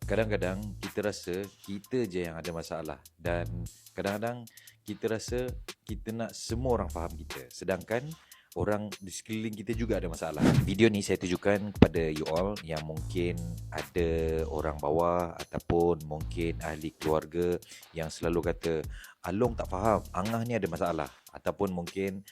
Kadang-kadang kita rasa kita je yang ada masalah, dan kadang-kadang kita rasa kita nak semua orang faham kita, sedangkan orang di sekeliling kita juga ada masalah. Video ni saya tujukan kepada you all yang mungkin ada orang bawah ataupun mungkin ahli keluarga yang selalu kata, Along tak faham, Angah ni ada masalah. Ataupun mungkin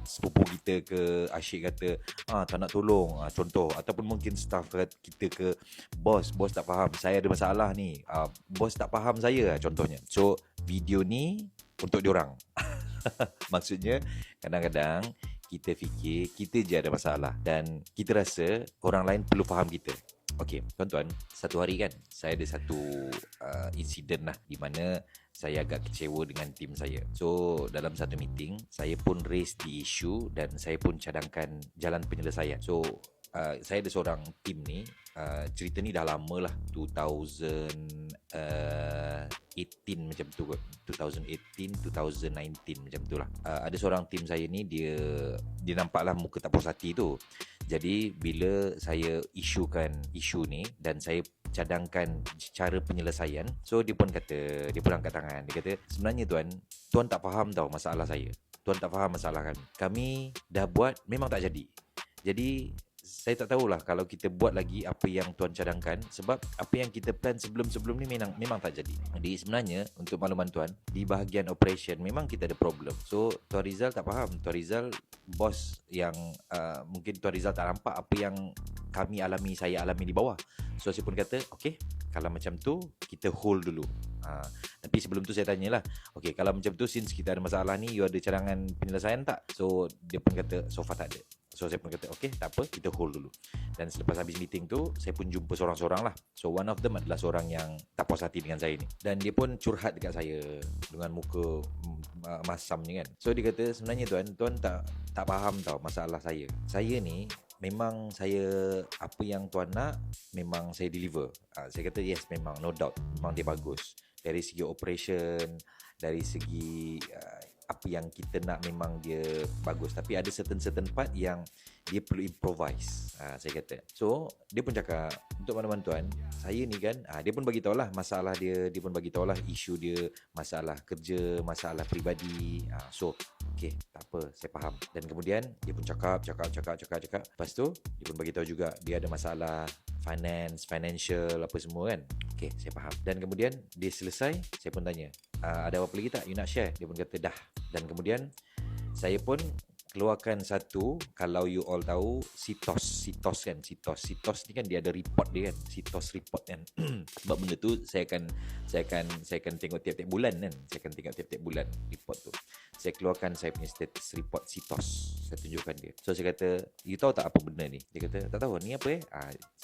sepupu kita ke Asyik kata tak nak tolong, contoh. Ataupun mungkin staff kita ke Bos tak faham, saya ada masalah ni, bos tak faham saya, contohnya. So video ni untuk diorang. Maksudnya kadang-kadang kita fikir kita je ada masalah dan kita rasa orang lain perlu faham kita. Okey, tuan-tuan, satu hari kan saya ada satu insiden lah di mana saya agak kecewa dengan tim saya. So dalam satu meeting saya pun raise the issue dan saya pun cadangkan jalan penyelesaian. So saya ada seorang tim ni, cerita ni dah lama lah, 2018 macam tu kot, 2018 2019 macam tu lah. Ada seorang tim saya ni, dia nampaklah muka tak puas hati tu. Jadi bila saya isukan isu ni dan saya cadangkan cara penyelesaian, so dia pun kata, dia pun angkat tangan, dia kata, sebenarnya tuan tak faham tau masalah saya, tuan tak faham masalah kami dah buat memang tak jadi. Jadi saya tak tahulah kalau kita buat lagi apa yang tuan cadangkan, sebab apa yang kita plan sebelum-sebelum ni memang tak jadi. Jadi sebenarnya untuk makluman tuan, di bahagian operation memang kita ada problem. So Tuan Rizal tak faham. Tuan Rizal bos yang mungkin Tuan Rizal tak nampak apa yang saya alami di bawah. So saya pun kata, okay, kalau macam tu kita hold dulu. Tapi sebelum tu saya tanyalah, okay, kalau macam tu since kita ada masalah ni, you ada cadangan penyelesaian tak? So dia pun kata so far tak ada. So saya pun kata, okay, tak apa, kita hold dulu. Dan selepas habis meeting tu, saya pun jumpa seorang-seorang lah. So one of them adalah seorang yang tak puas hati dengan saya ni. Dan dia pun curhat dekat saya dengan muka masam ni kan. So dia kata, sebenarnya tuan tak faham tau masalah saya. Saya ni memang apa yang tuan nak, memang saya deliver. Saya kata yes, memang no doubt, memang dia bagus. Dari segi operation, dari segi apa yang kita nak memang dia bagus. Tapi ada certain part yang dia perlu improvise, saya kata. So dia pun cakap, untuk makluman tuan, saya ni kan, dia pun bagi tahulah masalah dia pun bagi tahulah isu dia, masalah kerja, masalah peribadi. So okay, tak apa, saya faham. Dan kemudian dia pun cakap. Lepas tu dia pun bagi tahu juga dia ada masalah financial apa semua kan. Okay, saya faham. Dan kemudian dia selesai, saya pun tanya, ada apa lagi tak you nak share? Dia pun kata dah. Dan kemudian saya pun keluarkan satu, kalau you all tahu CITOS kan, CITOS ni kan dia ada report dia kan, CITOS report kan. Sebab benda tu saya akan tengok tiap-tiap bulan kan, saya akan tengok tiap-tiap bulan report tu. Saya keluarkan saya punya status report CITOS, saya tunjukkan dia. So saya kata, you tahu tak apa benda ni? Dia kata, tak tahu, ni apa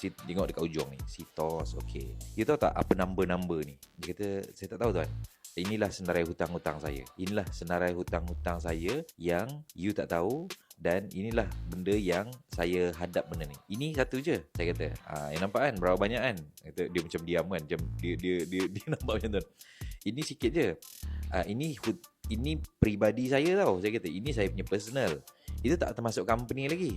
tengok dekat ujung ni, CITOS, okay. You tahu tak apa number ni? Dia kata, saya tak tahu tuan. Inilah senarai hutang-hutang saya. Inilah senarai hutang-hutang saya yang you tak tahu, dan inilah benda yang saya hadap benda ni. Ini satu je, saya kata. Yang nampak kan berapa banyak kan? Kata, dia macam diam kan, macam dia nampak macam tu. Ini sikit je. Ini peribadi saya tau, saya kata. Ini saya punya personal. Itu tak termasuk company lagi.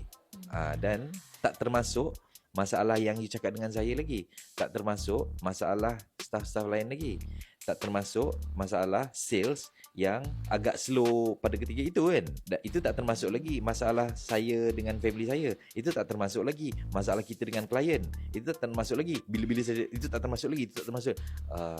Dan tak termasuk masalah yang you cakap dengan saya lagi. Tak termasuk masalah staff-staff lain lagi. Tak termasuk masalah sales yang agak slow pada ketika itu kan. Itu tak termasuk lagi masalah saya dengan family saya. Itu tak termasuk lagi masalah kita dengan klien. Itu tak termasuk lagi. Bila-bila saya, itu tak termasuk lagi. Itu tak termasuk.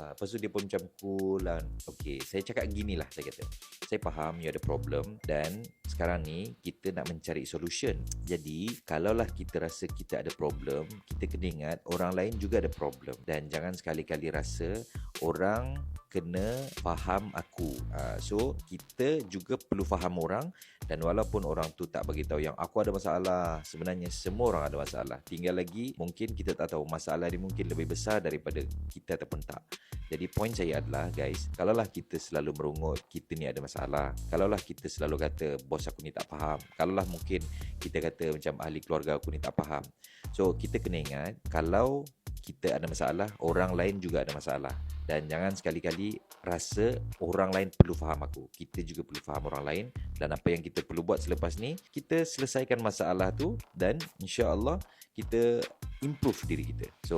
Lepas tu dia pun macam cool lah. Okay, saya cakap ginilah, saya kata, saya faham you ada problem dan sekarang ni kita nak mencari solution. Jadi kalaulah kita rasa kita ada problem, kita kena ingat orang lain juga ada problem. Dan jangan sekali-kali rasa orang kena faham aku. So kita juga perlu faham orang. Dan walaupun orang tu tak bagi tahu yang aku ada masalah, sebenarnya semua orang ada masalah. Tinggal lagi mungkin kita tak tahu masalah dia mungkin lebih besar daripada kita ataupun tak. Jadi poin saya adalah, guys, kalaulah kita selalu merungut kita ni ada masalah, kalaulah kita selalu kata bos aku ni tak faham, kalaulah mungkin kita kata macam ahli keluarga aku ni tak faham, so kita kena ingat, kalau kita ada masalah, orang lain juga ada masalah. Dan jangan sekali-kali rasa orang lain perlu faham aku. Kita juga perlu faham orang lain. Dan apa yang kita perlu buat selepas ni, kita selesaikan masalah tu. Dan insya-Allah kita improve diri kita. So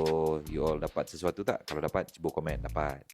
you all dapat sesuatu tak? Kalau dapat, cuba komen. Dapat.